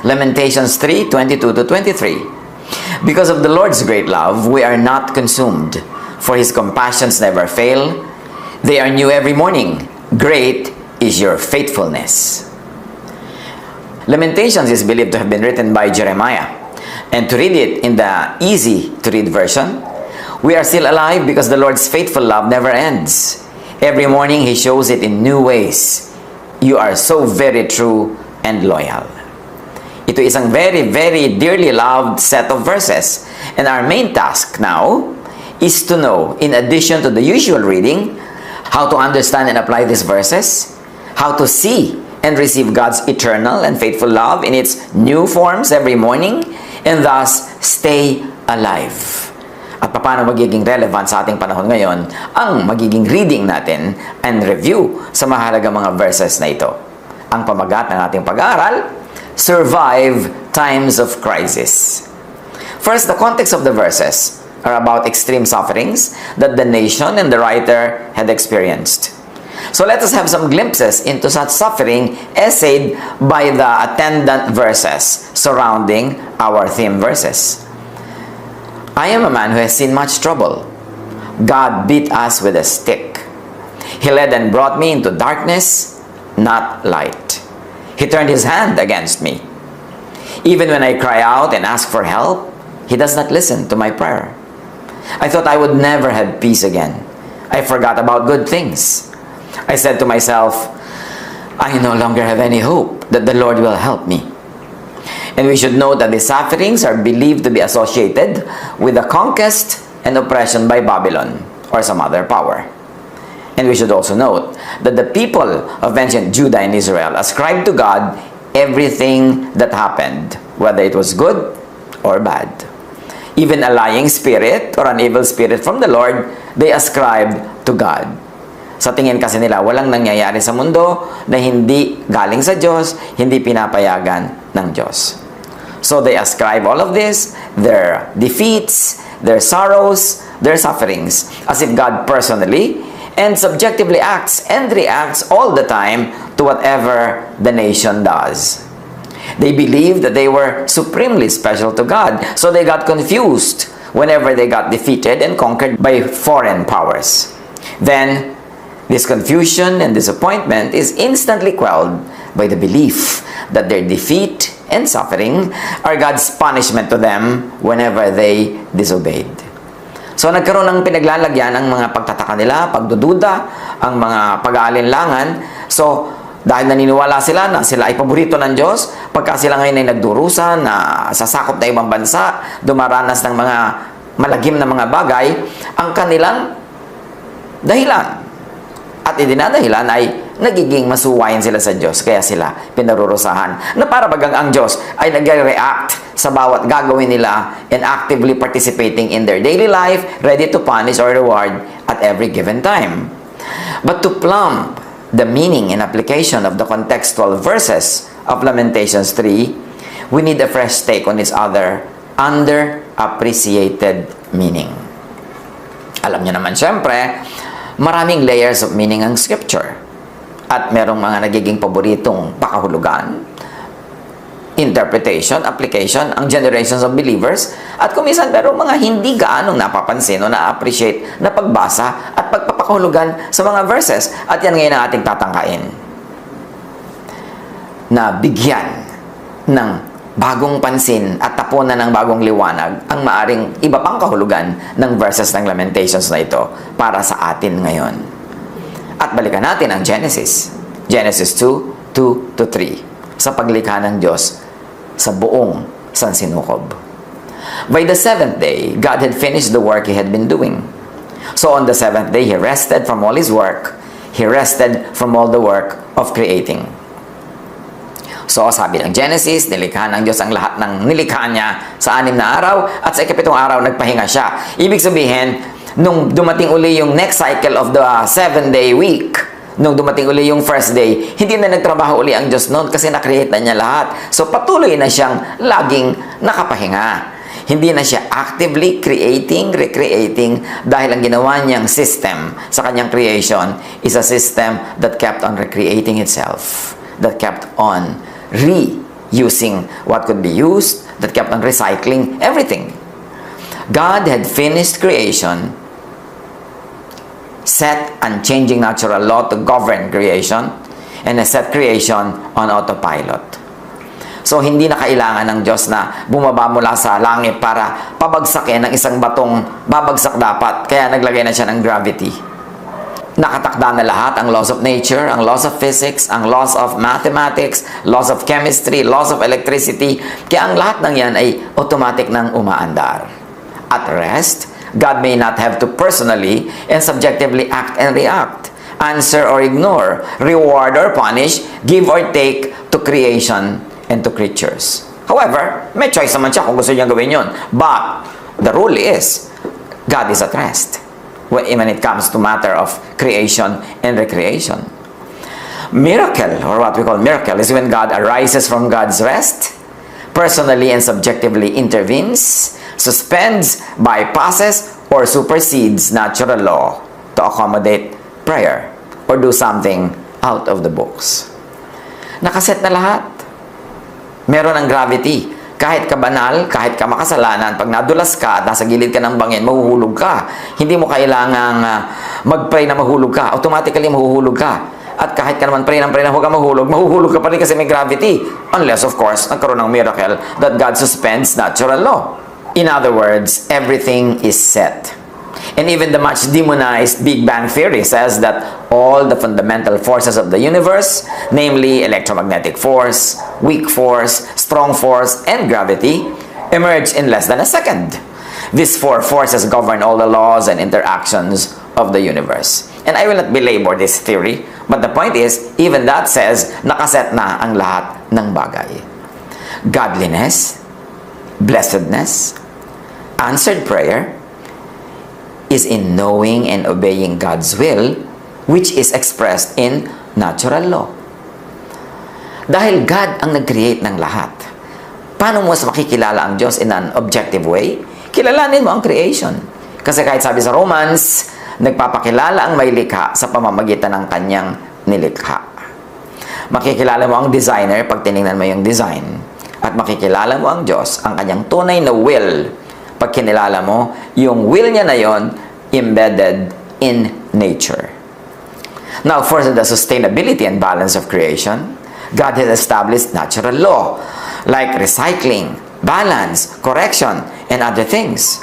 Lamentations 3:22-23. Because of the Lord's great love, we are not consumed, for His compassions never fail. They are new every morning. Great is your faithfulness. Lamentations is believed to have been written by Jeremiah. And to read it in the easy-to-read version, we are still alive because the Lord's faithful love never ends. Every morning, He shows it in new ways. You are so very true and loyal. Ito isang very, very dearly loved set of verses. And our main task now is to know, in addition to the usual reading, how to understand and apply these verses, how to see and receive God's eternal and faithful love in its new forms every morning, and thus stay alive. At paano magiging relevant sa ating panahon ngayon ang magiging reading natin and review sa mahalagang mga verses na ito. Ang pamagat ng ating pag-aaral, survive times of crisis. First, the context of the verses are about extreme sufferings that the nation and the writer had experienced. So let us have some glimpses into such suffering essayed by the attendant verses surrounding our theme verses. I am a man who has seen much trouble. God beat us with a stick. He led and brought me into darkness, not light. He turned His hand against me. Even when I cry out and ask for help, He does not listen to my prayer. I thought I would never have peace again. I forgot about good things. I said to myself, I no longer have any hope that the Lord will help me. And we should note that the sufferings are believed to be associated with the conquest and oppression by Babylon or some other power. And we should also note that the people of ancient Judah and Israel ascribed to God everything that happened, whether it was good or bad. Even a lying spirit or an evil spirit from the Lord, they ascribed to God. Sa tingin kasi nila, walang nangyayari sa mundo na hindi galing sa Diyos, hindi pinapayagan ng Diyos. So they ascribe all of this, their defeats, their sorrows, their sufferings, as if God personally and subjectively acts and reacts all the time to whatever the nation does. They believed that they were supremely special to God, so they got confused whenever they got defeated and conquered by foreign powers. Then, this confusion and disappointment is instantly quelled by the belief that their defeat and suffering are God's punishment to them whenever they disobeyed. So nagkaroon ng pinaglalagyan ang mga pagtataka nila, pagdududa, ang mga pag-aalinlangan. So dahil naniniwala sila na sila ay paborito ng Diyos, pagka sila ngayon ay nagdurusa na sasakop na ibang bansa, dumaranas ng mga malagim na mga bagay, ang kanilang dahilan at idinadahilan ay nagiging masuwayin sila sa Diyos, kaya sila pinarurusahan. Na para bagang ang Diyos ay nag-react sa bawat gagawin nila and actively participating in their daily life, ready to punish or reward at every given time. But to plumb the meaning and application of the contextual verses of Lamentations 3, we need a fresh take on its other underappreciated meaning. Alam niyo naman syempre, maraming layers of meaning ang scripture. At merong mga nagiging paboritong pakahulugan, interpretation, application, ang generations of believers, at kumisan merong mga hindi gaanong napapansin o na-appreciate na pagbasa at pagpapakahulugan sa mga verses. At yan ngayon ang ating tatangkain. Na bigyan ng bagong pansin at tapunan ng bagong liwanag ang maaring iba pang kahulugan ng verses ng Lamentations na ito para sa atin ngayon. At balikan natin ang Genesis. Genesis 2:2-3 sa paglikha ng Diyos sa buong sansinukob. By the seventh day, God had finished the work He had been doing. So on the seventh day, He rested from all His work. He rested from all the work of creating. So sabi ng Genesis, nilikha ng Diyos ang lahat ng nilikha niya sa 6 na araw at sa ikapitong araw nagpahinga siya. Ibig sabihin, nung dumating uli yung next cycle of the 7-day week, nung dumating uli yung first day, hindi na nagtrabaho uli ang Diyos noon kasi na-create na niya lahat. So patuloy na siyang laging nakapahinga. Hindi na siya actively creating, recreating dahil ang ginawa niyang system sa kanyang creation is a system that kept on recreating itself, that kept on using what could be used, that kept on recycling everything. God had finished creation, set unchanging natural law to govern creation, and has set creation on autopilot. So, hindi na kailangan ng Diyos na bumaba mula sa langit para pabagsakin ng isang batong babagsak dapat. Kaya naglagay na siya ng gravity. Nakatakda na lahat ang laws of nature, ang laws of physics, ang laws of mathematics, laws of chemistry, laws of electricity. Kaya ang lahat ng yan ay automatic nang umaandar. At rest, God may not have to personally and subjectively act and react, answer or ignore, reward or punish, give or take to creation and to creatures. However, may choice naman siya kung gusto niya gawin yun. But, the rule is, God is at rest when it comes to matter of creation and recreation. Miracle, or what we call miracle, is when God arises from God's rest, personally and subjectively intervenes, suspends, bypasses, or supersedes natural law to accommodate prayer or do something out of the books. Nakaset na lahat. Meron ang gravity. Kahit ka banal, kahit ka makasalanan, pag nadulas ka at nasa gilid ka ng bangin, mahuhulog ka. Hindi mo kailangang mag-pray na mahulog ka. Automatically mahuhulog ka. At kahit ka naman pray na huwag ka mahuhulog ka pa rin kasi may gravity. Unless, of course, nagkaroon ng miracle that God suspends natural law. In other words, everything is set. And even the much demonized Big Bang Theory says that all the fundamental forces of the universe, namely electromagnetic force, weak force, strong force, and gravity, emerge in less than a second. These four forces govern all the laws and interactions of the universe. And I will not belabor this theory, but the point is, even that says, nakaset na ang lahat ng bagay. Godliness, blessedness, answered prayer, is in knowing and obeying God's will, which is expressed in natural law. Dahil God ang nag-create ng lahat, paano mo mas makikilala ang Diyos in an objective way? Kilalanin mo ang creation. Kasi kahit sabi sa Romans, nagpapakilala ang may likha sa pamamagitan ng kanyang nilikha. Makikilala mo ang designer pag tinignan mo yung design. At makikilala mo ang Diyos, ang kanyang tunay na will, pag kinilala mo, yung will niya na yon embedded in nature. Now, for the sustainability and balance of creation, God has established natural law, like recycling, balance, correction, and other things.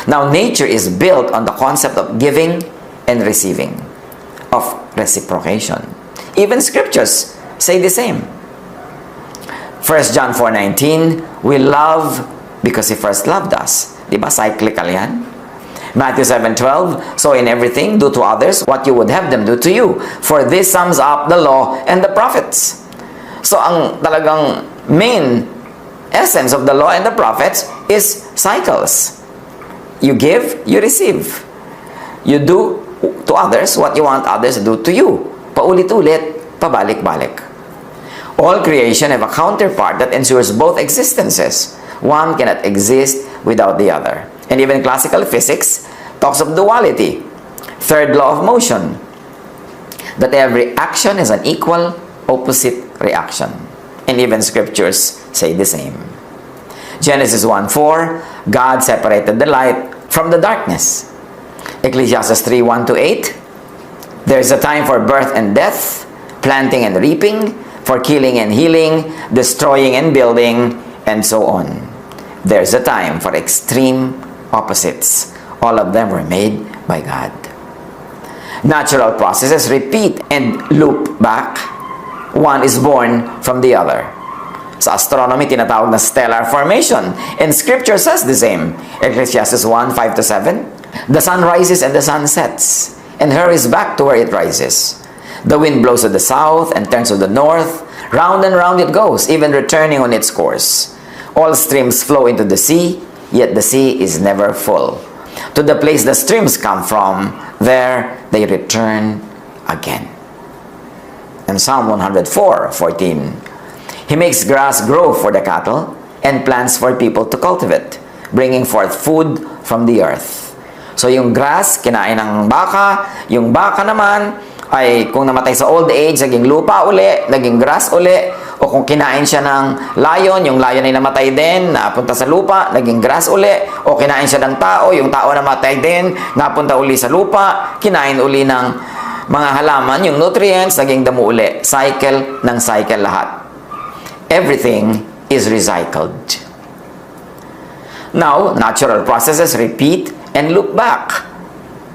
Now, nature is built on the concept of giving and receiving, of reciprocation. Even scriptures say the same. 1 John 4:19, we love because He first loved us. Diba? Cyclical yan. Matthew 7:12, so in everything, do to others what you would have them do to you. For this sums up the law and the prophets. So ang talagang main essence of the law and the prophets is cycles. You give, you receive. You do to others what you want others to do to you. Paulit-ulit, pabalik-balik. All creation have a counterpart that ensures both existences. One cannot exist without the other. And even classical physics talks of duality. Third law of motion. That every action is an equal opposite reaction. And even scriptures say the same. Genesis 1:4, God separated the light from the darkness. Ecclesiastes 3:1-8, there's a time for birth and death, planting and reaping, for killing and healing, destroying and building, and so on. There's a time for extreme opposites. All of them were made by God. Natural processes repeat and loop back. One is born from the other. Sa astronomy, tinatawag na stellar formation. And Scripture says the same. Ecclesiastes 1:5-7. The sun rises and the sun sets, and hurries back to where it rises. The wind blows to the south and turns to the north. Round and round it goes, even returning on its course. All streams flow into the sea, yet the sea is never full. To the place the streams come from, there they return again. And Psalm 104:14. He makes grass grow for the cattle and plants for people to cultivate, bringing forth food from the earth. So yung grass, kinain ng baka, yung baka naman, ay kung namatay sa old age, naging lupa uli, naging grass uli, o kung kinain siya ng lion, yung lion ay namatay din, napunta sa lupa, naging grass uli, o kinain siya ng tao, yung tao namatay din, napunta uli sa lupa, kinain uli ng mga halaman, yung nutrients, naging damo uli. Cycle ng cycle lahat. Everything is recycled. Now, natural processes repeat and loop back.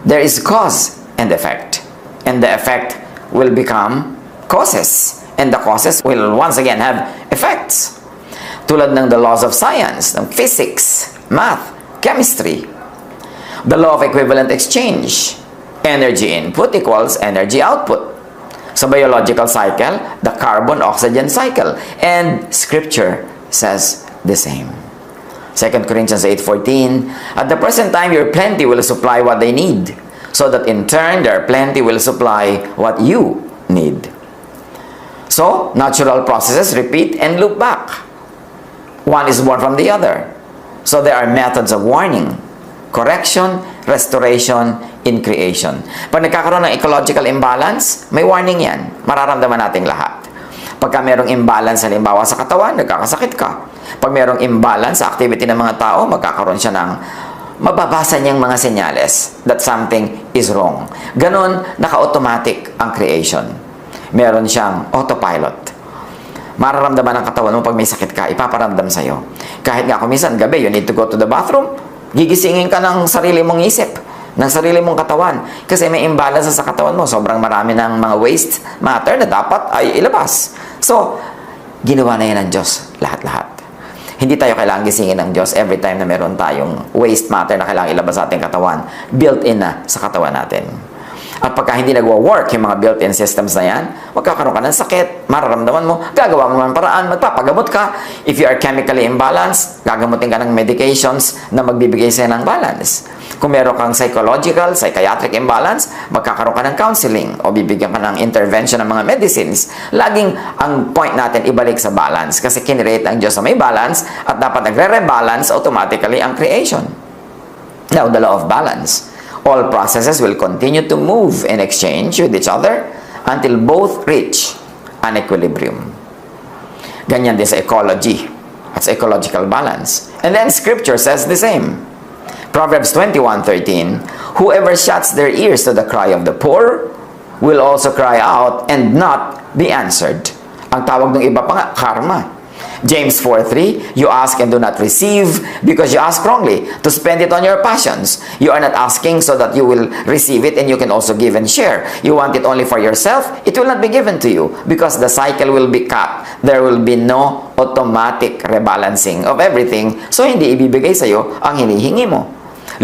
There is cause and effect. And the effect will become causes. And the causes will once again have effects. Tulad ng the laws of science, ng physics, math, chemistry. The law of equivalent exchange. Energy input equals energy output. Sa biological cycle, the carbon-oxygen cycle. And Scripture says the same. 2 Corinthians 8:14, at the present time your plenty will supply what they need, so that in turn their plenty will supply what you need. So, natural processes repeat and loop back. One is born from the other. So there are methods of warning, correction, restoration, in creation. Pag nagkakaroon ng ecological imbalance, may warning yan. Mararamdaman nating lahat. Pagka merong imbalance halimbawa sa katawan, nagkakasakit ka. Pag merong imbalance sa activity ng mga tao, magkakaroon siya ng mababasa niyang mga senyales that something is wrong. Ganon, naka-automatic ang creation. Meron siyang autopilot. Mararamdaman ng katawan mo pag may sakit ka, ipaparamdam sa'yo. Kahit nga kung minsan gabi, you need to go to the bathroom, gigisingin ka ng sarili mong isip, ng sarili mong katawan. Kasi may imbalance sa katawan mo. Sobrang marami ng mga waste matter na dapat ay ilabas. So, ginawa na yan ng Diyos, lahat-lahat. Hindi tayo kailangan gisingin ng Diyos every time na meron tayong waste matter na kailangan ilabas sa ating katawan. Built-in na sa katawan natin. At pagka hindi nagwa-work yung mga built-in systems na yan, magkakaroon ka ng sakit, mararamdaman mo, gagawa mo ng paraan, magpapagamot ka. If you are chemically imbalanced, gagamutin ka ng medications na magbibigay sa'yo ng balance. Kung meron kang psychological, psychiatric imbalance, magkakaroon ka ng counseling o bibigyan ka ng intervention ng mga medicines. Laging ang point natin ibalik sa balance kasi kinreate ang Diyos na may balance at dapat nagre-rebalance automatically ang creation. Now, the law of balance. All processes will continue to move in exchange with each other until both reach an equilibrium. Ganyan din sa ecology at sa ecological balance. And then Scripture says the same. Proverbs 21:13, whoever shuts their ears to the cry of the poor will also cry out and not be answered. Ang tawag ng iba pa nga, karma. James 4:3, you ask and do not receive because you ask wrongly to spend it on your passions. You are not asking so that you will receive it and you can also give and share. You want it only for yourself, it will not be given to you because the cycle will be cut. There will be no automatic rebalancing of everything, so hindi ibibigay sa iyo ang hinihingi mo.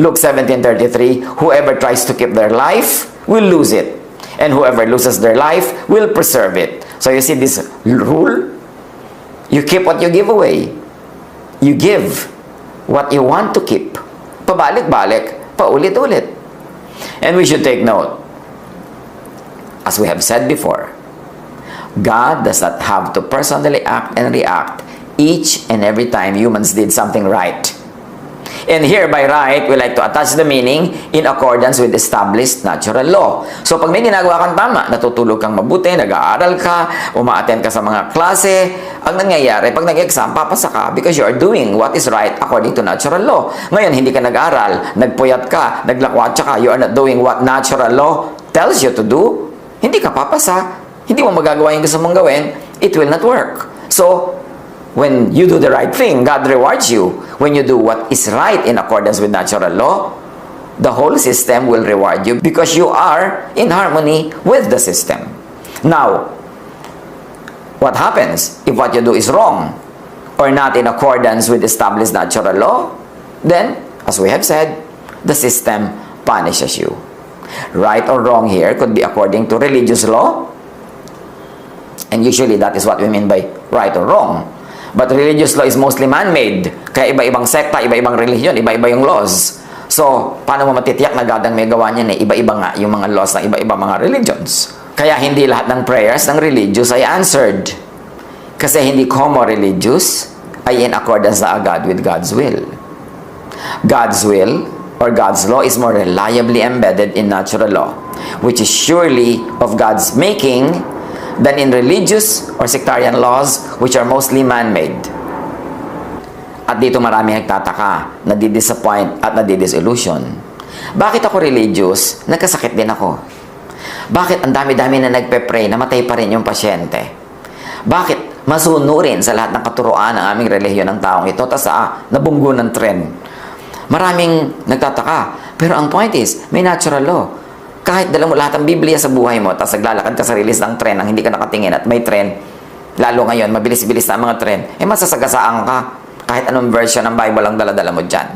Luke 17:33, whoever tries to keep their life will lose it, and whoever loses their life will preserve it. So you see this rule? You keep what you give away. You give what you want to keep. Pabalik-balik, paulit-ulit. And we should take note, as we have said before, God does not have to personally act and react each and every time humans did something right. And here, by right, we like to attach the meaning in accordance with established natural law. So, pag may ginagawa kang tama, natutulog kang mabuti, nag-aaral ka, uma-attend ka sa mga klase, ang nangyayari, pag nag-exam, papasa ka because you are doing what is right according to natural law. Ngayon, hindi ka nag-aaral, nagpuyat ka, naglakwatsa ka, you are not doing what natural law tells you to do, hindi ka papasa, hindi mo magagawa yung gusto mong gawin, it will not work. So, when you do the right thing, God rewards you. When you do what is right in accordance with natural law, the whole system will reward you because you are in harmony with the system. Now, what happens if what you do is wrong or not in accordance with established natural law? Then, as we have said, the system punishes you. Right or wrong here could be according to religious law, and usually that is what we mean by right or wrong. But religious law is mostly man-made. Kaya iba-ibang sekta, iba-ibang religion, iba-iba yung laws. So, paano mo matitiyak na God ang may gawa niyan iba-iba nga yung mga laws ng iba-iba mga religions. Kaya hindi lahat ng prayers ng religious ay answered. Kasi hindi como religious ay in accordance na agad with God's will. God's will or God's law is more reliably embedded in natural law. which is surely of God's making, than in religious or sectarian laws, which are mostly man-made. At dito marami nagtataka, nadidisappoint at nadidisillusion. Bakit ako religious? Nagkasakit din ako. Bakit ang dami-dami na nagpe-pray, namatay pa rin yung pasyente? Bakit masunurin sa lahat ng katuruan ng aming relihiyon ng taong ito, tas nabunggo ng tren? Maraming nagtataka. Pero ang point is, may natural law. Kahit dala mo lahat ng Biblia sa buhay mo, tas naglalakad ka sa release ng tren nang hindi ka nakatingin at may tren, lalo ngayon, mabilis-bilis na ang mga tren, masasagasaan ka. Kahit anong version ng Bible ang dala-dala mo dyan.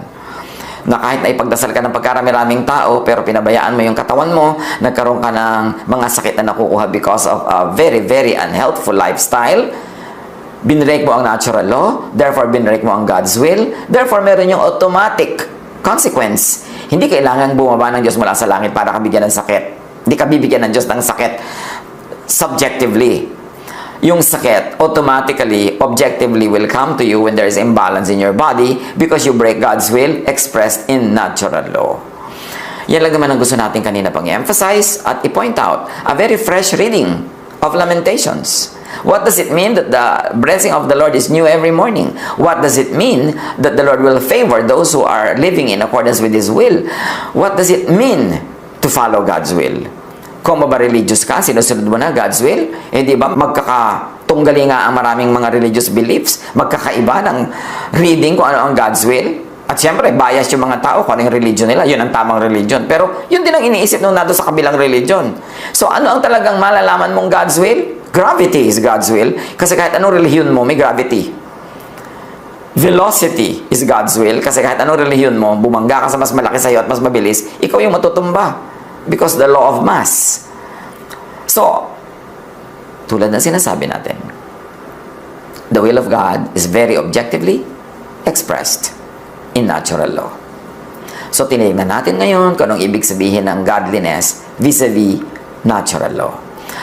Na kahit na ipagdasal ka ng pagkarami-raming tao, pero pinabayaan mo yung katawan mo, nagkaroon ka ng mga sakit na nakukuha because of a very, very unhealthful lifestyle, binrake mo ang natural law, therefore binrake mo ang God's will, therefore meron yung automatic consequence. Hindi kailangan bumaba ng Diyos mula sa langit para ka bigyan ng sakit. Hindi ka bibigyan ng Diyos ng sakit subjectively. Yung sakit, automatically, objectively will come to you when there is imbalance in your body because you break God's will expressed in natural law. Yan lang naman ang gusto natin kanina pang i-emphasize at i-point out. A very fresh reading of Lamentations. What does it mean that the blessing of the Lord is new every morning? What does it mean that the Lord will favor those who are living in accordance with His will? What does it mean to follow God's will? Kung ba religious ka, sinusunod mo na God's will, di ba magkakatunggali nga ang maraming mga religious beliefs, magkakaiba ng reading kung ano ang God's will. At syempre, bias yung mga tao kung ano yung religion nila, yun ang tamang religion. Pero yun din ang iniisip nung nado sa kabilang religion. So ano ang talagang malalaman mong God's will? Gravity is God's will. Kasi kahit anong relihiyon mo, may gravity. Velocity is God's will. Kasi kahit anong relihiyon mo, bumangga ka sa mas malaki sa'yo at mas mabilis, ikaw yung matutumba. Because the law of mass. So, tulad na sinasabi natin, the will of God is very objectively expressed in natural law. So, tinignan natin ngayon kung anong ibig sabihin ng godliness vis-a-vis natural law.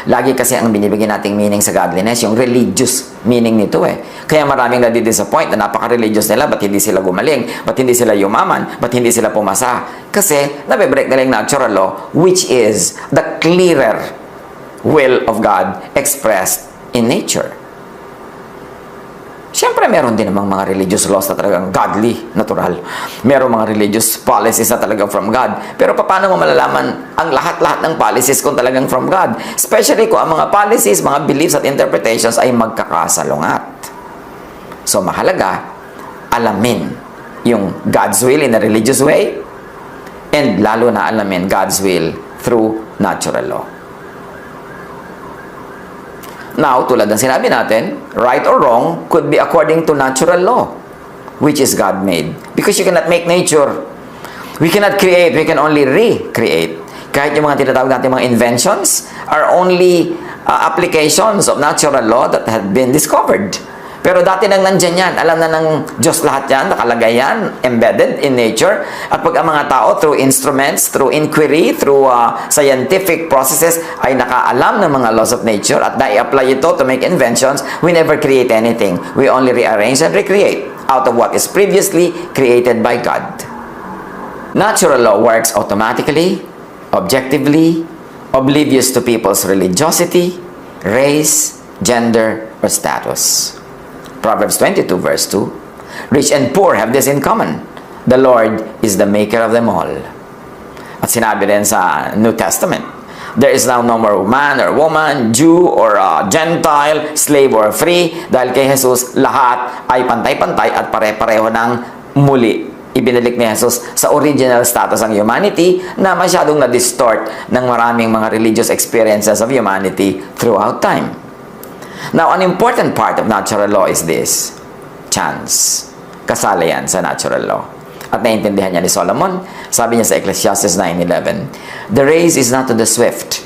Lagi kasi ang binibigyan nating meaning sa godliness, yung religious meaning nito Kaya maraming nadidisappoint na napaka-religious nila, ba't hindi sila gumaling? Ba't hindi sila yumaman? Ba't hindi sila pumasa? Kasi nabibreak nila yung natural law, which is the clearer will of God expressed in nature. Siyempre, meron din namang mga religious laws na talagang godly, natural. Meron mga religious policies na talagang from God. Pero paano mo malalaman ang lahat-lahat ng policies kung talagang from God? Especially kung ang mga policies, mga beliefs at interpretations ay magkakasalungat. So, mahalaga, alamin yung God's will in a religious way and lalo na alamin God's will through natural law. Now, tulad ng sinabi natin, right or wrong could be according to natural law, which is God-made. Because you cannot make nature. We cannot create, we can only recreate. Kahit yung mga tinatawag natin mga inventions are only applications of natural law that have been discovered. Pero dati nang nandyan yan, alam na ng Diyos lahat yan, nakalagay yan, embedded in nature. At pag ang mga tao, through instruments, through inquiry, through scientific processes, ay nakaalam ng mga laws of nature at na-apply ito to make inventions, we never create anything. We only rearrange and recreate out of what is previously created by God. Natural law works automatically, objectively, oblivious to people's religiosity, race, gender, or status. Proverbs 22 verse 2, rich and poor have this in common. The Lord is the maker of them all. At sinabi rin sa New Testament, there is now no more man or woman, Jew or Gentile, slave or free, dahil kay Jesus lahat ay pantay-pantay at pare-pareho ng muli. Ibinalik ni Jesus sa original status ang humanity na masyadong na-distort ng maraming mga religious experiences of humanity throughout time. Now, an important part of natural law is this. Chance. Kasala yan sa natural law. At naiintindihan niya ni Solomon, sabi niya sa Ecclesiastes 9:11, the race is not to the swift,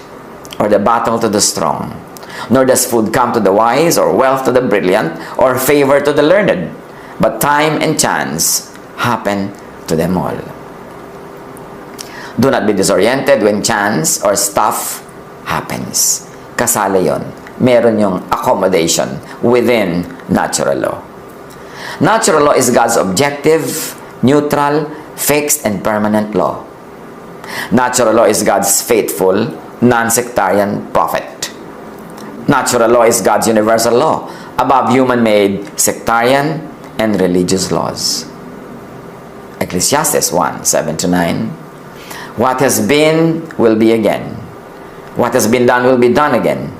or the battle to the strong, nor does food come to the wise, or wealth to the brilliant, or favor to the learned, but time and chance happen to them all. Do not be disoriented when chance or stuff happens. Kasala yon. Meron yung accommodation within natural law. Natural law is God's objective, neutral, fixed, and permanent law. Natural law is God's faithful, non-sectarian prophet. Natural law is God's universal law, above human-made sectarian and religious laws. Ecclesiastes 1:7-9. What has been will be again. What has been done will be done again.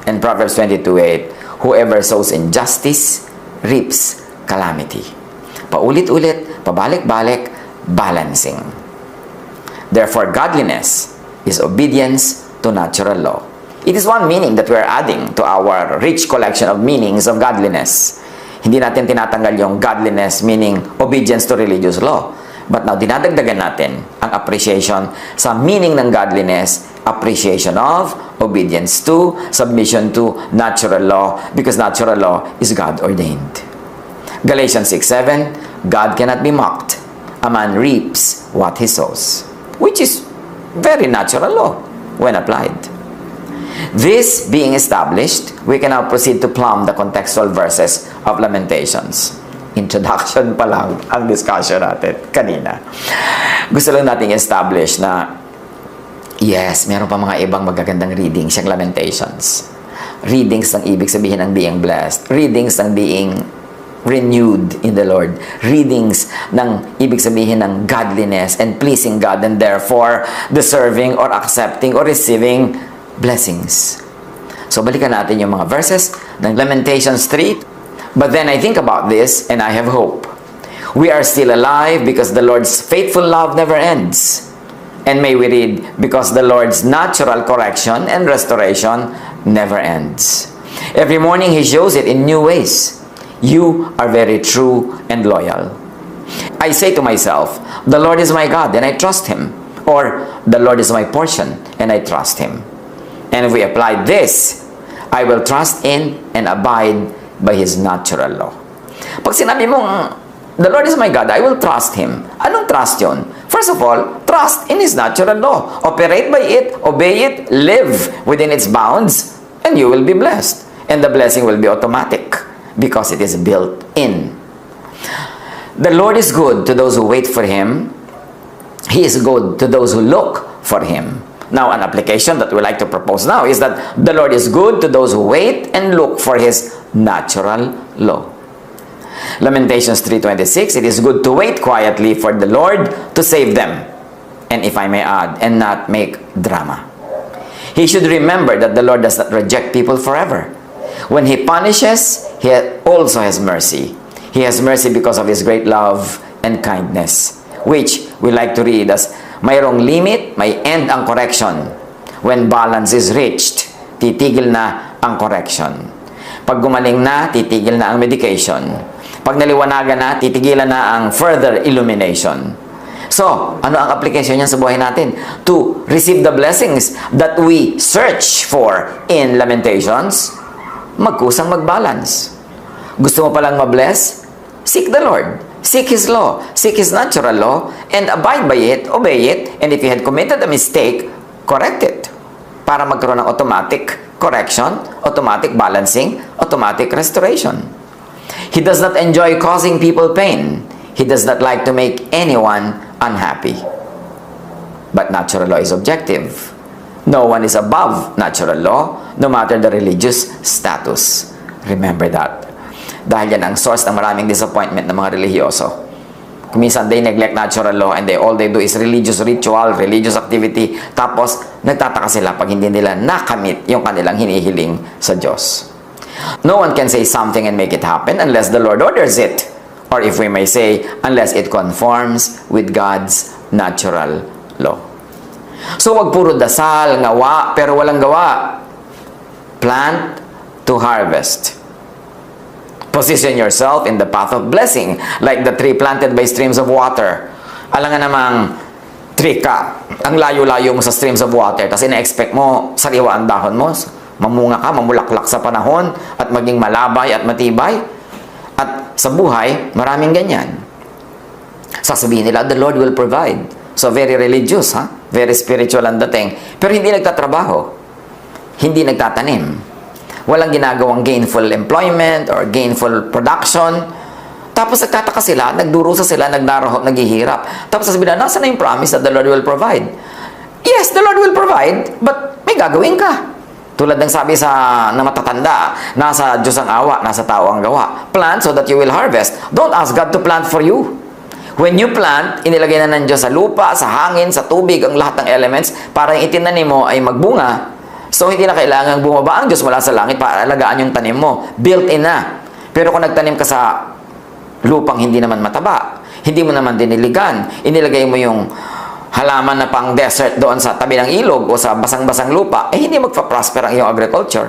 And Proverbs 22:8. Whoever sows injustice reaps calamity. Paulit-ulit, pabalik-balik, balancing. Therefore, godliness is obedience to natural law. It is one meaning that we're adding to our rich collection of meanings of godliness. Hindi natin tinatanggal yung godliness meaning obedience to religious law. But now, dinadagdagan natin ang appreciation sa meaning ng godliness, appreciation of, obedience to, submission to natural law, because natural law is God-ordained. Galatians 6:7, God cannot be mocked. A man reaps what he sows, which is very natural law when applied. This being established, we can now proceed to plumb the contextual verses of Lamentations. Introduction pa lang ang discussion natin kanina. Gusto lang nating establish na yes, meron pa mga ibang magagandang readings yung Lamentations. Readings ng ibig sabihin ng being blessed. Readings ng being renewed in the Lord. Readings ng ibig sabihin ng godliness and pleasing God and therefore deserving or accepting or receiving blessings. So balikan natin yung mga verses ng Lamentations 3. But then I think about this and I have hope. We are still alive because the Lord's faithful love never ends. And may we read, because the Lord's natural correction and restoration never ends. Every morning He shows it in new ways. You are very true and loyal. I say to myself, the Lord is my God and I trust Him. Or, the Lord is my portion and I trust Him. And if we apply this, I will trust in and abide by His natural law. Pag sinabi mong, the Lord is my God, I will trust Him. Anong trust yun? First of all, trust in His natural law. Operate by it, obey it, live within its bounds, and you will be blessed. And the blessing will be automatic because it is built in. The Lord is good to those who wait for Him. He is good to those who look for Him. Now, an application that we like to propose now is that the Lord is good to those who wait and look for His natural law. Lamentations 3:26, it is good to wait quietly for the Lord to save them. And if I may add, and not make drama. He should remember that the Lord does not reject people forever. When He punishes, He also has mercy. He has mercy because of His great love and kindness, which we like to read as mayroong limit, may end ang correction. When balance is reached, titigil na ang correction. Pag gumaling na, titigil na ang medication. Pag naliwanagan na, titigilan na ang further illumination. So, ano ang application niyan sa buhay natin? To receive the blessings that we search for in Lamentations, magkusang magbalance. Gusto mo palang mabless? Seek the Lord. Seek His law, seek His natural law, and abide by it, obey it, and if you had committed a mistake, correct it. Para magkaroon ng automatic correction, automatic balancing, automatic restoration. He does not enjoy causing people pain. He does not like to make anyone unhappy. But natural law is objective. No one is above natural law, no matter the religious status. Remember that. Dahil yan ang source ng maraming disappointment ng mga relihiyoso. Kuminsan, they neglect natural law and all they do is religious ritual, religious activity. Tapos, nagtataka sila pag hindi nila nakamit yung kanilang hinihiling sa Diyos. No one can say something and make it happen unless the Lord orders it. Or if we may say, unless it conforms with God's natural law. So, wag puro dasal, ngawa, pero walang gawa. Plant to harvest. Position yourself in the path of blessing, like the tree planted by streams of water. Alam nga namang tree ka, ang layo-layo mo sa streams of water, tapos ina-expect mo, sariwa ang dahon mo, mamunga ka, mamulaklak sa panahon, at maging malabay at matibay. At sa buhay, maraming ganyan. Sasabihin nila, the Lord will provide. So very religious, very spiritual ang dating. Pero hindi nagtatrabaho. Hindi nagtatanim. Walang ginagawang gainful employment or gainful production. Tapos nagtataka sila, nagdurusa sila, naghihirap. Tapos sasabihin na, nasa na yung promise that the Lord will provide? Yes, the Lord will provide, but may gagawin ka. Tulad ng sabi ng matatanda, nasa Diyos ang awa, nasa tao ang gawa. Plant so that you will harvest. Don't ask God to plant for you. When you plant, inilagay na ng Diyos sa lupa, sa hangin, sa tubig, ang lahat ng elements para yung itinanim mo ay magbunga. So, hindi na kailangang bumaba ang Diyos mula sa langit para alagaan yung tanim mo. Built-in na. Pero kung nagtanim ka sa lupang hindi naman mataba, hindi mo naman diniligan, inilagay mo yung halaman na pang desert doon sa tabi ng ilog o sa basang-basang lupa, hindi magpa-prosper ang iyong agriculture.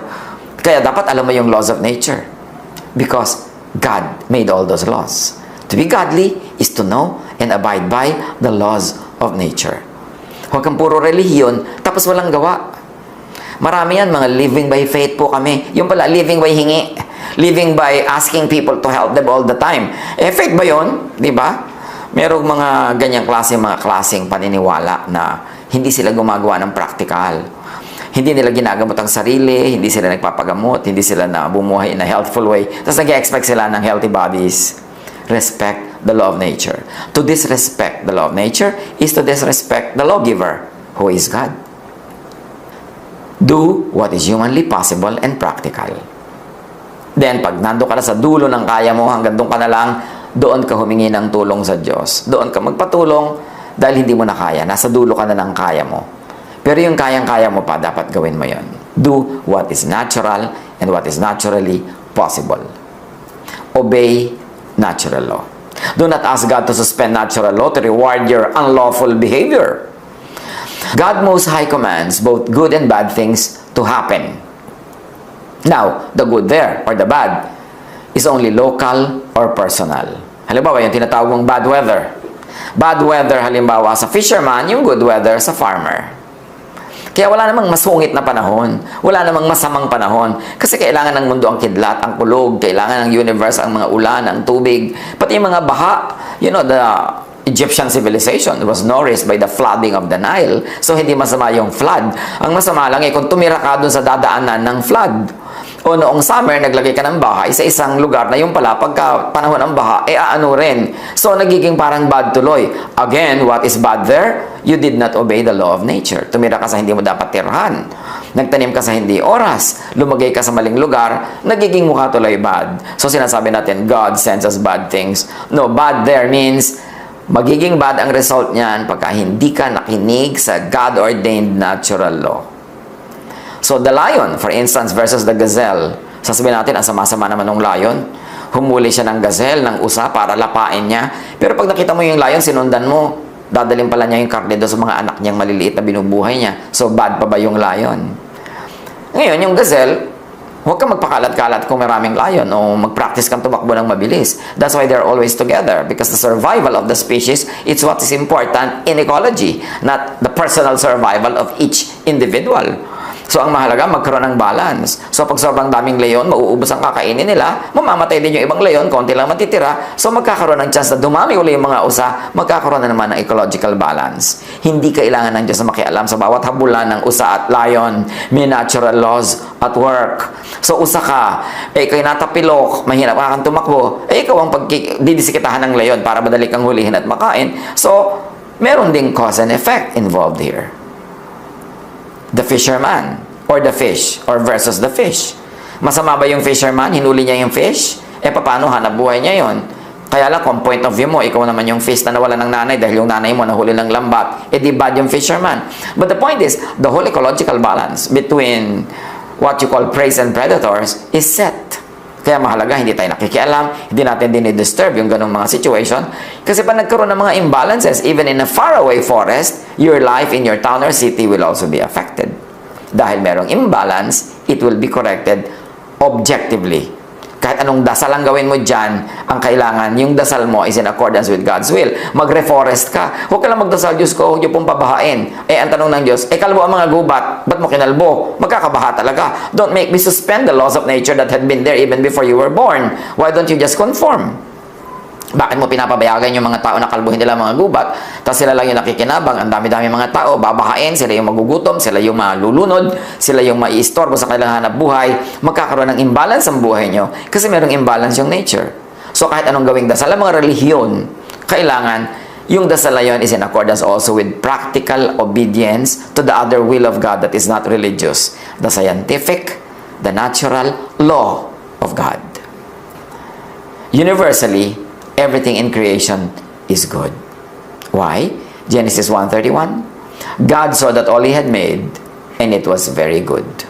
Kaya dapat alam mo yung laws of nature. Because God made all those laws. To be godly is to know and abide by the laws of nature. Huwag kang puro relihiyon, tapos walang gawa. Marami yan, mga living by faith po kami. Yung pala, living by hingi. Living by asking people to help them all the time. Faith ba yun? Di ba? Merong mga ganyang mga klaseng paniniwala na hindi sila gumagawa ng practical. Hindi nila ginagamot ang sarili, hindi sila nagpapagamot, hindi sila na bumuhay in a healthful way. Tapos nag-expect sila ng healthy bodies. Respect the law of nature. To disrespect the law of nature is to disrespect the lawgiver, who is God. Do what is humanly possible and practical. Then, pag nando ka na sa dulo ng kaya mo, hanggang doon ka na lang, doon ka humingi ng tulong sa Diyos. Doon ka magpatulong dahil hindi mo na kaya. Nasa dulo ka na ng kaya mo. Pero yung kayang-kaya mo pa, dapat gawin mo yon. Do what is natural and what is naturally possible. Obey natural law. Do not ask God to suspend natural law to reward your unlawful behavior. God Most High commands both good and bad things to happen. Now, the good there or the bad is only local or personal. Halimbawa, yung tinatawag mong bad weather. Bad weather, halimbawa, sa fisherman, yung good weather sa farmer. Kaya wala namang masungit na panahon. Wala namang masamang panahon. Kasi kailangan ng mundo ang kidlat, ang kulog, kailangan ng universe, ang mga ulan, ang tubig, pati yung mga baha. You know, the Egyptian civilization was nourished by the flooding of the Nile. So, hindi masama yung flood. Ang masama lang kung tumira ka dun sa dadaanan ng flood. O noong summer, naglagay ka ng bahay sa isang lugar na yung pala, pagka panahon ng baha, aano rin. So, nagiging parang bad tuloy. Again, what is bad there? You did not obey the law of nature. Tumira ka sa hindi mo dapat tirahan. Nagtanim ka sa hindi oras. Lumagay ka sa maling lugar. Nagiging mukha tuloy bad. So, sinasabi natin, God sends us bad things. No, bad there means magiging bad ang result niyan pagka hindi ka nakinig sa God-ordained natural law. So, the lion, for instance, versus the gazelle. Sasabihin natin, ang sama-sama naman ng lion. Humuli siya ng gazelle, ng usa, para lapain niya. Pero pag nakita mo yung lion, sinundan mo, dadalhin pala niya yung karne doon sa mga anak niyang maliliit na binubuhay niya. So, bad pa ba yung lion? Ngayon, yung gazelle, huwag kang magpakalat-kalat kung maraming lion o mag-practice kang tumakbo ng mabilis. That's why they're always together, because the survival of the species, it's what is important in ecology, not the personal survival of each individual. So, ang mahalaga, magkaroon ng balance. So, pag sobrang daming leon, mauubos ang kakainin nila, mamamatay din yung ibang leon, konti lang matitira. So, magkakaroon ng chance na dumami uli yung mga usa, magkakaroon na naman ng ecological balance. Hindi kailangan ng Diyos na makialam sa bawat habulan ng usa at lion. May natural laws at work. So, usa ka, ikaw'y natapilok, mahirap ka kang tumakbo, ikaw ang didisikitahan ng leon para madali kang hulihin at makain. So, meron ding cause and effect involved here. The fisherman or the fish or versus the fish. Masama ba yung fisherman? Hinuli niya yung fish? Paano hanap buhay niya yon? Kaya lang, kung point of view mo, ikaw naman yung fish na nawala ng nanay dahil yung nanay mo nahuli ng lambat, di bad yung fisherman. But the point is, the whole ecological balance between what you call preys and predators is set. Kaya mahalaga, hindi tayo nakikialam, hindi natin dinidisturb yung ganong mga situation. Kasi pag nagkaroon ng mga imbalances, even in a faraway forest, your life in your town or city will also be affected. Dahil merong imbalance, it will be corrected objectively. Kahit anong dasal ang gawin mo dyan, ang kailangan, yung dasal mo is in accordance with God's will. Mag-reforest ka. Huwag ka lang magdasal, Diyos ko, huwag niyo pong pabahain. Ang tanong ng Diyos, kalbo ang mga gubat, ba't mo kinalbo? Magkakabaha talaga. Don't make me suspend the laws of nature that had been there even before you were born. Why don't you just conform? Bakit mo pinapabayagan yung mga tao na kalbuhin nila mga gubat? Tapos sila lang yung nakikinabang, ang dami-dami mga tao, babahain, sila yung magugutom, sila yung malulunod, sila yung maiistorbo sa kanilang hanap buhay, magkakaroon ng imbalance ang buhay nyo kasi merong imbalance yung nature. So kahit anong gawing dasal, ang mga relihiyon, kailangan yung dasal na yun is in accordance also with practical obedience to the other will of God that is not religious. The scientific, the natural law of God. Universally, everything in creation is good. Why? Genesis 1:31. God saw that all He had made, and it was very good.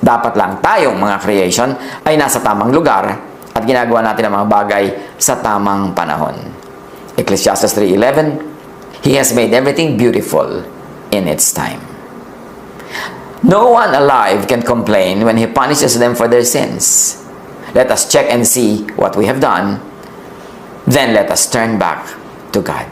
Dapat lang tayong mga creation ay nasa tamang lugar at ginagawa natin ang mga bagay sa tamang panahon. Ecclesiastes 3:11, He has made everything beautiful in its time. No one alive can complain when He punishes them for their sins. Let us check and see what we have done. Then let us turn back to God.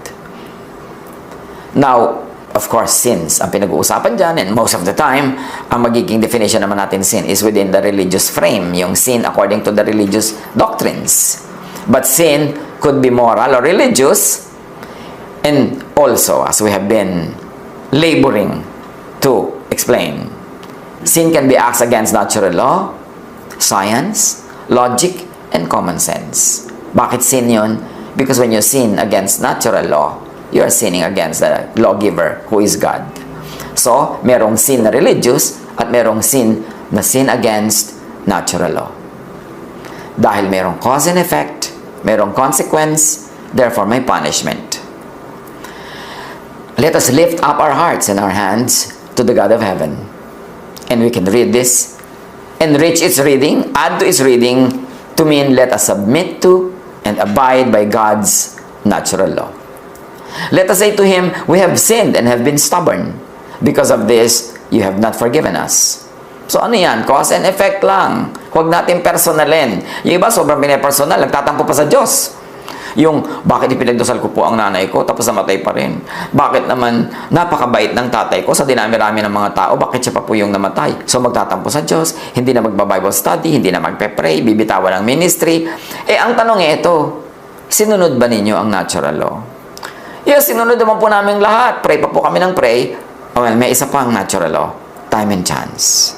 Now, of course, sins ang pinag-uusapan dyan, and most of the time, ang magiging definition naman natin sin is within the religious frame, yung sin according to the religious doctrines. But sin could be moral or religious, and also, as we have been laboring to explain, sin can be acts against natural law, science, logic, and common sense. Bakit sin yun? Because when you sin against natural law, you are sinning against the lawgiver who is God. So, merong sin na religious at merong sin na sin against natural law. Dahil merong cause and effect, merong consequence, therefore may punishment. Let us lift up our hearts and our hands to the God of heaven. And we can read this, enrich its reading, add to its reading, to mean let us submit to and abide by God's natural law. Let us say to Him, we have sinned and have been stubborn. Because of this, you have not forgiven us. So ano yan? Cause and effect lang. Huwag natin personalin. Yung iba, sobrang pinapersonal, nagtatampo pa sa Diyos. Yung, bakit ipinagdasal ko po ang nanay ko, tapos namatay pa rin? Bakit naman, napakabait ng tatay ko sa dinami-rami ng mga tao, bakit siya pa po yung namatay? So magtatampo sa Diyos, hindi na magba-Bible study, hindi na magpe-pray, bibitawan ng ministry. Ang tanong ito, sinunod ba ninyo ang natural law? Yes, sinunod naman po namin lahat. Pray pa po kami ng pray. Well, may isa pang natural law, time and chance.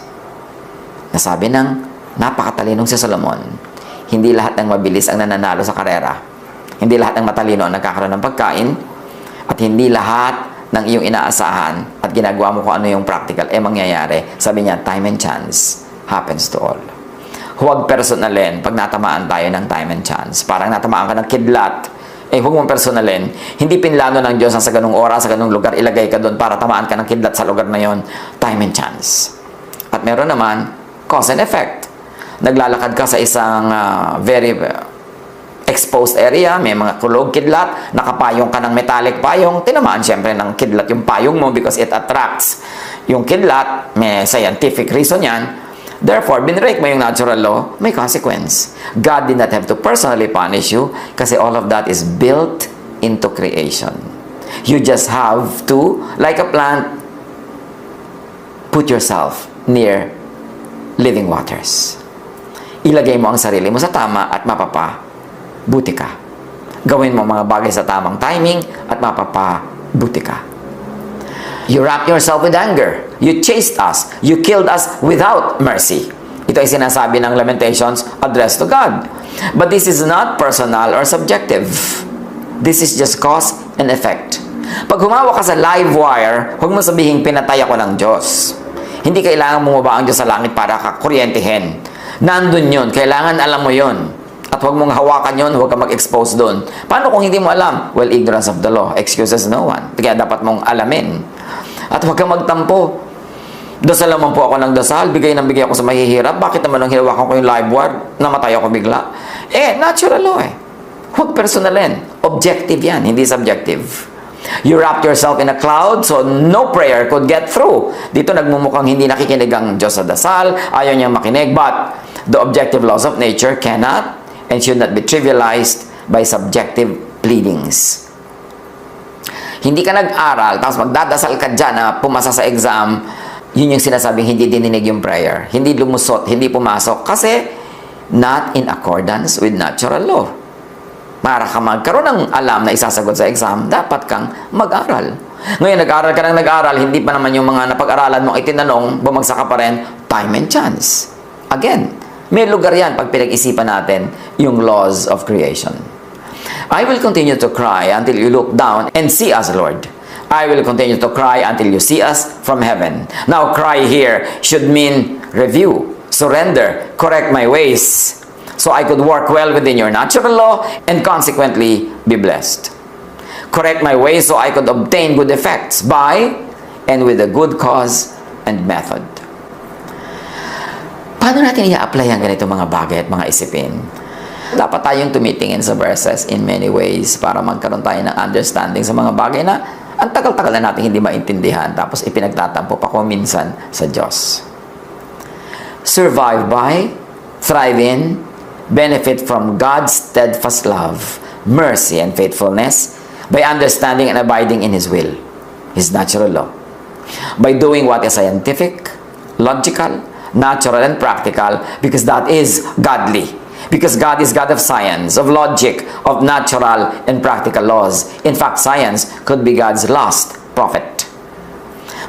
Nasabi ng napakatalinong si Solomon, hindi lahat ng mabilis ang nananalo sa karera. Hindi lahat ng matalino ang nagkakaroon ng pagkain, at hindi lahat ng iyong inaasahan at ginagawa mo kung ano yung practical, mangyayari. Sabi niya, time and chance happens to all. Huwag personalin pag natamaan tayo ng time and chance. Parang natamaan ka ng kidlat, huwag mong personalin. Hindi pinlano ng Diyos na sa ganung oras, sa ganung lugar, ilagay ka doon para tamaan ka ng kidlat sa lugar na yon. Time and chance. At meron naman, cause and effect. Naglalakad ka sa isang very exposed area, may mga kulog, kidlat, nakapayong ka ng metallic payong, tinamaan siyempre ng kidlat yung payong mo because it attracts yung kidlat. May scientific reason yan. Therefore, binrake mo yung natural law, may consequence. God did not have to personally punish you kasi all of that is built into creation. You just have to, like a plant, put yourself near living waters. Ilagay mo ang sarili mo sa tama at mapapabuti ka. Gawin mo mga bagay sa tamang timing at mapapabuti ka. You wrap yourself with anger. You chased us. You killed us without mercy. Ito ay sinasabi ng Lamentations addressed to God. But this is not personal or subjective. This is just cause and effect. Pag humawak ka sa live wire, huwag mo sabihin pinatay ako ng Diyos. Hindi kailangan bumaba ang Diyos sa langit para kakuryentihin. Nandun yun. Kailangan alam mo yun. At huwag mong hawakan yun, huwag ka mag-expose doon. Paano kung hindi mo alam? Well, ignorance of the law excuses no one. Kaya dapat mong alamin. At huwag kang magtampo. Dasal naman po ako ng dasal, bigay ng bigay ako sa mahihirap. Bakit naman nung hinawakan ko yung live wire, namatay ako bigla? Natural law Huwag personalin. Objective yan, hindi subjective. You wrapped yourself in a cloud so no prayer could get through. Dito nagmumukhang hindi nakikinig ang Diyos sa dasal, ayaw niyang makinig, but the objective laws of nature cannot and should not be trivialized by subjective pleadings. Hindi ka nag-aral, tapos magdadasal ka dyan na pumasa sa exam, yun yung sinasabing hindi dininig yung prayer. Hindi lumusot, hindi pumasok. Kasi, not in accordance with natural law. Para ka magkaroon ng alam na isasagot sa exam, dapat kang mag-aral. Ngayon, nag-aral ka ng nag-aral, hindi pa naman yung mga napag-aralan mong itinanong, bumagsak ka pa rin, time and chance. Again, May lugar yan pag pinag-isipan natin yung laws of creation. I will continue to cry until you look down and see us, Lord. I will continue to cry until you see us from heaven. Now, cry here should mean review, surrender, correct my ways, so I could work well within your natural law and consequently be blessed. Correct my ways so I could obtain good effects by and with a good cause and method. Paano natin i-apply ang ganito mga bagay at mga isipin? Dapat tayong tumitingin sa verses in many ways para magkaroon tayo ng understanding sa mga bagay na ang tagal-tagal na natin hindi maintindihan tapos ipinagtatampo pa ko minsan sa Diyos. Survive by, thrive in, benefit from God's steadfast love, mercy, and faithfulness by understanding and abiding in His will, His natural law. By doing what is scientific, logical, natural, and practical because that is godly. Because God is God of science, of logic, of natural and practical laws. In fact, science could be God's last prophet.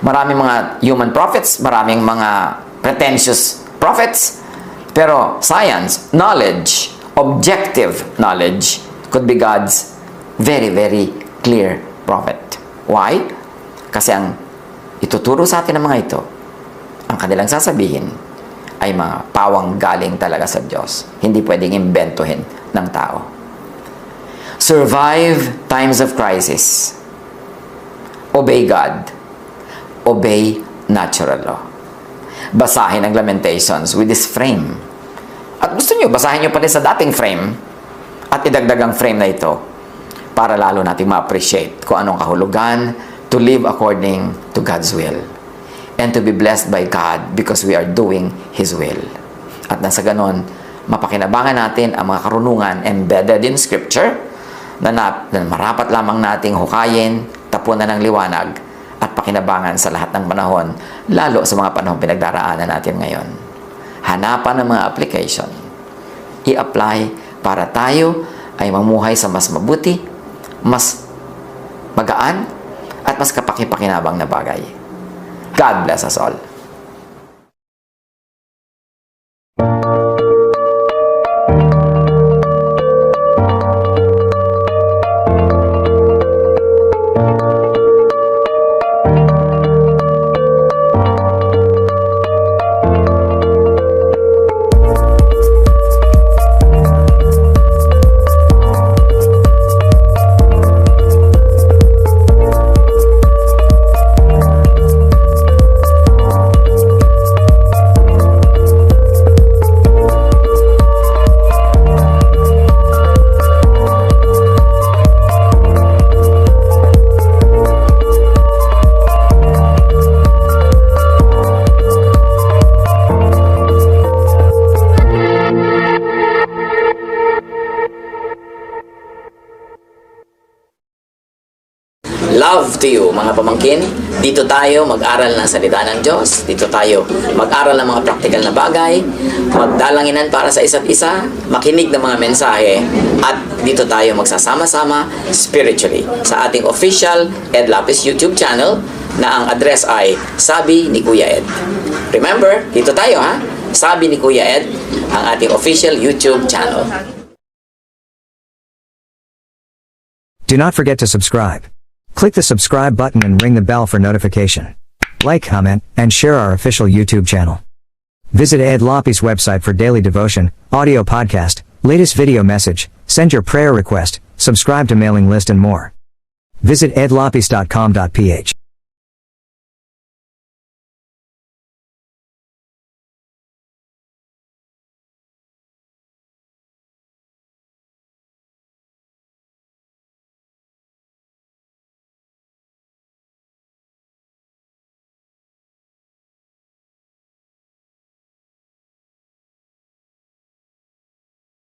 Maraming mga human prophets, maraming mga pretentious prophets, pero science, knowledge, objective knowledge could be God's very, very clear prophet. Why? Kasi ang ituturo sa atin ng mga ito, ang kanilang sasabihin, ay mga pawang galing talaga sa Diyos. Hindi pwedeng imbentohin ng tao. Survive times of crisis. Obey God. Obey natural law. Basahin ang Lamentations with this frame. At gusto nyo, basahin nyo pa rin sa dating frame at idagdag ang frame na ito para lalo natin ma-appreciate kung anong kahulugan to live according to God's will. And to be blessed by God because we are doing His will. At nasa ganon, mapakinabangan natin ang mga karunungan embedded in Scripture na marapat lamang nating hukayin, tapunan ng liwanag, at pakinabangan sa lahat ng panahon, lalo sa mga panahon pinagdaraanan natin ngayon. Hanapan ng mga application. I-apply para tayo ay mamuhay sa mas mabuti, mas magaan, at mas kapaki-pakinabang na bagay. God bless us all. Love to you, mga pamangkin. Dito tayo mag-aral ng salita ng Diyos. Dito tayo mag-aral ng mga practical na bagay, magdalanginan para sa isa't isa, makinig ng mga mensahe, at dito tayo magsasama-sama spiritually sa ating official Ed Lapiz YouTube channel na ang address ay Sabi ni Kuya Ed. Remember, dito tayo ha, Sabi ni Kuya Ed, ang ating official YouTube channel. Do not forget to subscribe. Click the subscribe button and ring the bell for notification. Like, comment, and share our official YouTube channel. Visit Ed Lapiz website for daily devotion, audio podcast, latest video message, send your prayer request, subscribe to mailing list and more. Visit edlapiz.com.ph.